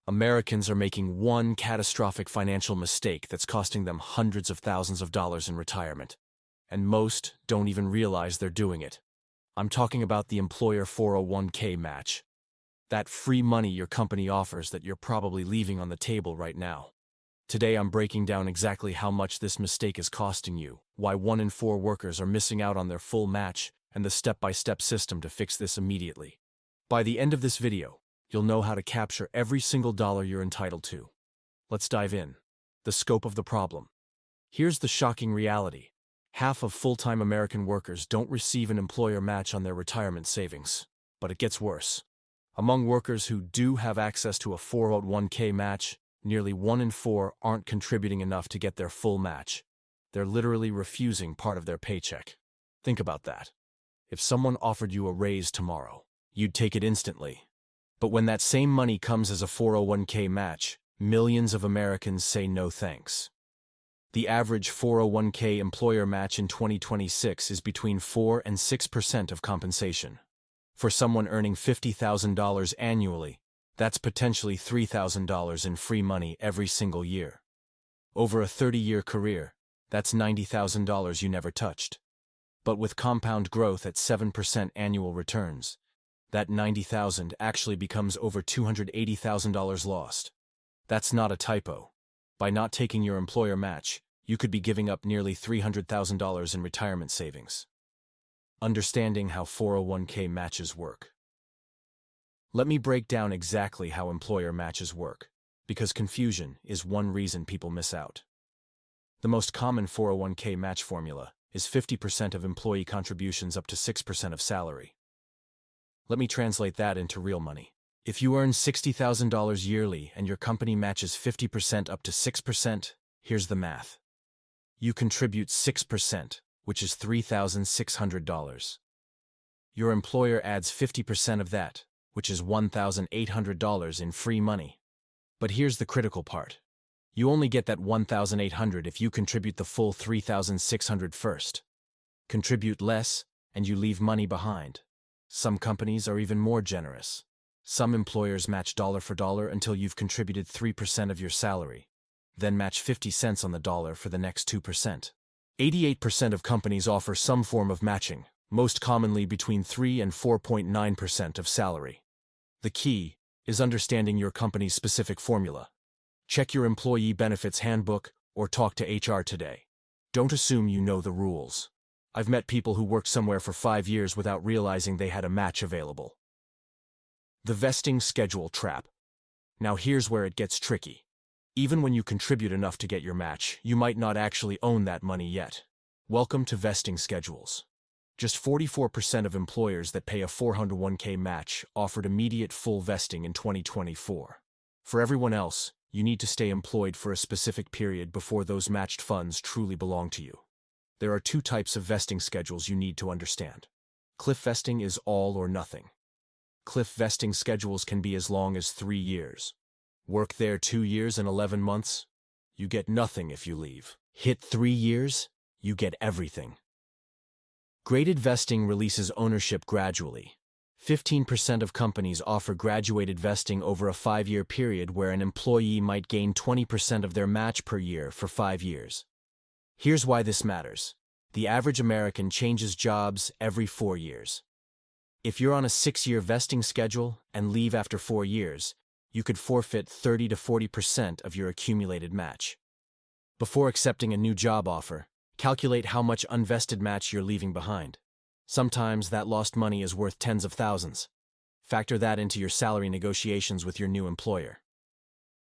Americans are making one catastrophic financial mistake that's costing them hundreds of thousands of dollars in retirement. And most don't even realize they're doing it. I'm talking about the employer 401k match. That free money your company offers that you're probably leaving on the table right now. Today I'm breaking down exactly how much this mistake is costing you, why 1 in 4 workers are missing out on their full match, and the step-by-step system to fix this immediately. By the end of this video, you'll know how to capture every single dollar you're entitled to. Let's dive in. The scope of the problem. Here's the shocking reality. Half of full-time American workers don't receive an employer match on their retirement savings. But it gets worse. Among workers who do have access to a 401k match, nearly 1 in 4 aren't contributing enough to get their full match. They're literally refusing part of their paycheck. Think about that. If someone offered you a raise tomorrow, you'd take it instantly. But when that same money comes as a 401k match, millions of Americans say no thanks. The average 401k employer match in 2026 is between 4 and 6% of compensation. For someone earning $50,000 annually, that's potentially $3,000 in free money every single year. Over a 30-year career, that's $90,000 you never touched. But with compound growth at 7% annual returns, that $90,000 actually becomes over $280,000 lost. That's not a typo. By not taking your employer match, you could be giving up nearly $300,000 in retirement savings. Understanding how 401k matches work. Let me break down exactly how employer matches work, because confusion is one reason people miss out. The most common 401k match formula is 50% of employee contributions up to 6% of salary. Let me translate that into real money. If you earn $60,000 yearly and your company matches 50% up to 6%, here's the math. You contribute 6%, which is $3,600. Your employer adds 50% of that, which is $1,800 in free money. But here's the critical part. You only get that $1,800 if you contribute the full $3,600 first. Contribute less, and you leave money behind. Some companies are even more generous. Some employers match dollar for dollar until you've contributed 3% of your salary, then match 50 cents on the dollar for the next 2%. 88% of companies offer some form of matching, most commonly between 3 and 4.9% of salary. The key is understanding your company's specific formula. Check your employee benefits handbook or talk to HR today. Don't assume you know the rules. I've met people who worked somewhere for 5 years without realizing they had a match available. The vesting schedule trap. Now here's where it gets tricky. Even when you contribute enough to get your match, you might not actually own that money yet. Welcome to vesting schedules. Just 44% of employers that pay a 401k match offered immediate full vesting in 2024. For everyone else, you need to stay employed for a specific period before those matched funds truly belong to you. There are 2 types of vesting schedules you need to understand. Cliff vesting is all or nothing. Cliff vesting schedules can be as long as 3 years. Work there 2 years and 11 months, you get nothing if you leave. Hit 3 years, you get everything. Graded vesting releases ownership gradually. 15% of companies offer graduated vesting over a 5-year period where an employee might gain 20% of their match per year for 5 years. Here's why this matters. The average American changes jobs every 4 years. If you're on a 6-year vesting schedule and leave after 4 years, you could forfeit 30 to 40% of your accumulated match. Before accepting a new job offer, calculate how much unvested match you're leaving behind. Sometimes that lost money is worth tens of thousands. Factor that into your salary negotiations with your new employer.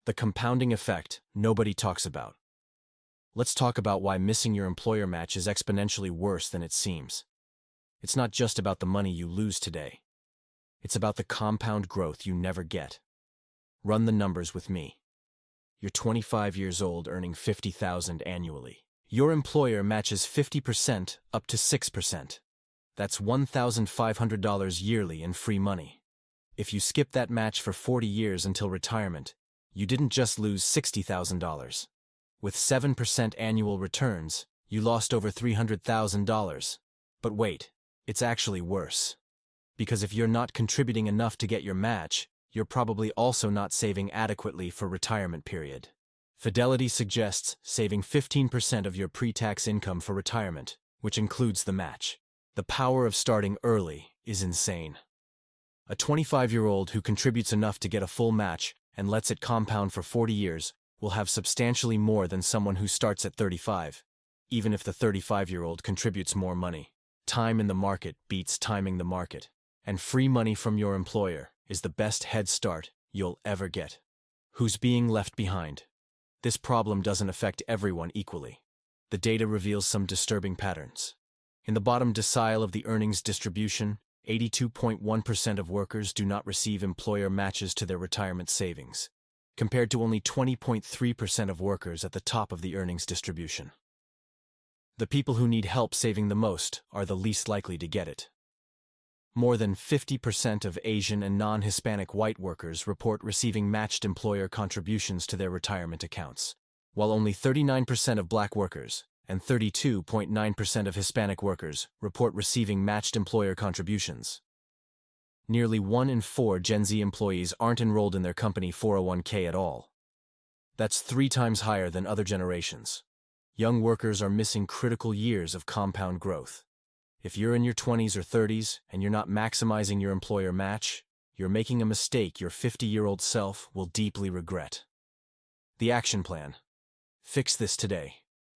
The compounding effect nobody talks about. Let's talk about why missing your employer match is exponentially worse than it seems. It's not just about the money you lose today. It's about the compound growth you never get. Run the numbers with me. You're 25 years old earning $50,000 annually. Your employer matches 50% up to 6%. That's $1,500 yearly in free money. If you skip that match for 40 years until retirement, you didn't just lose $60,000. With 7% annual returns, you lost over $300,000. But wait, it's actually worse. Because if you're not contributing enough to get your match, you're probably also not saving adequately for retirement period. Fidelity suggests saving 15% of your pre-tax income for retirement, which includes the match. The power of starting early is insane. A 25-year-old who contributes enough to get a full match and lets it compound for 40 years will have substantially more than someone who starts at 35, even if the 35-year-old contributes more money. Time in the market beats timing the market, and free money from your employer is the best head start you'll ever get. Who's being left behind? This problem doesn't affect everyone equally. The data reveals some disturbing patterns. In the bottom decile of the earnings distribution, 82.1% of workers do not receive employer matches to their retirement savings, compared to only 20.3% of workers at the top of the earnings distribution. The people who need help saving the most are the least likely to get it. More than 50% of Asian and non-Hispanic white workers report receiving matched employer contributions to their retirement accounts, while only 39% of black workers and 32.9% of Hispanic workers report receiving matched employer contributions. Nearly 1 in 4 Gen Z employees aren't enrolled in their company 401k at all. That's 3 times higher than other generations. Young workers are missing critical years of compound growth. If you're in your 20s or 30s and you're not maximizing your employer match, you're making a mistake your 50-year-old self will deeply regret. The action plan. Fix this today.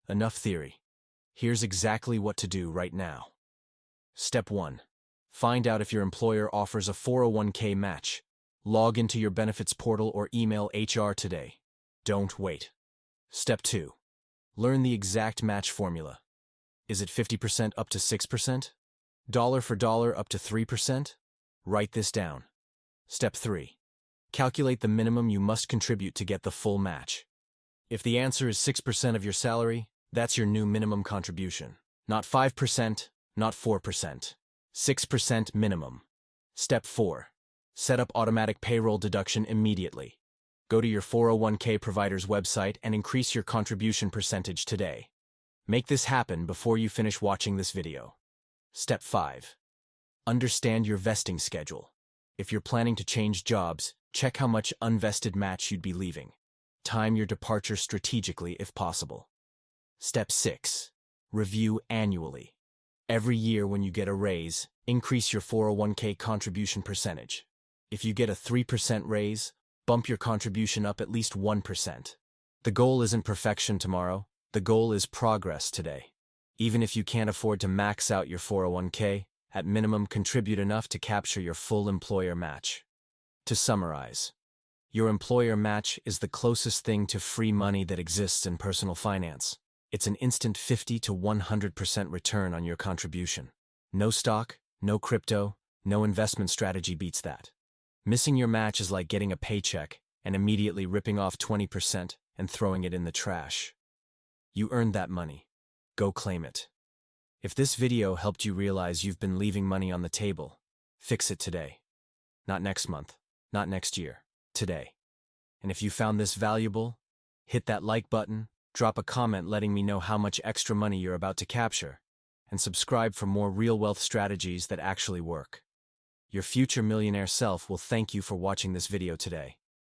Enough theory. Here's exactly what to do right now. Step 1. Find out if your employer offers a 401k match. Log into your benefits portal or email HR today. Don't wait. Step 2. Learn the exact match formula. Is it 50% up to 6%? Dollar for dollar up to 3%? Write this down. Step 3. Calculate the minimum you must contribute to get the full match. If the answer is 6% of your salary, that's your new minimum contribution. Not 5%, not 4%. 6% minimum. Step 4. Set up automatic payroll deduction immediately. Go to your 401k provider's website and increase your contribution percentage today. Make this happen before you finish watching this video. Step 5. Understand your vesting schedule. If you're planning to change jobs, check how much unvested match you'd be leaving. Time your departure strategically if possible. Step 6. Review annually. Every year when you get a raise, increase your 401k contribution percentage. If you get a 3% raise, bump your contribution up at least 1%. The goal isn't perfection tomorrow. The goal is progress today. Even if you can't afford to max out your 401k, at minimum contribute enough to capture your full employer match. To summarize, your employer match is the closest thing to free money that exists in personal finance. It's an instant 50 to 100% return on your contribution. No stock, no crypto, no investment strategy beats that. Missing your match is like getting a paycheck and immediately ripping off 20% and throwing it in the trash. You earned that money. Go claim it. If this video helped you realize you've been leaving money on the table, fix it today. Not next month, not next year, today. And if you found this valuable, hit that like button, drop a comment letting me know how much extra money you're about to capture, and subscribe for more real wealth strategies that actually work. Your future millionaire self will thank you for watching this video today.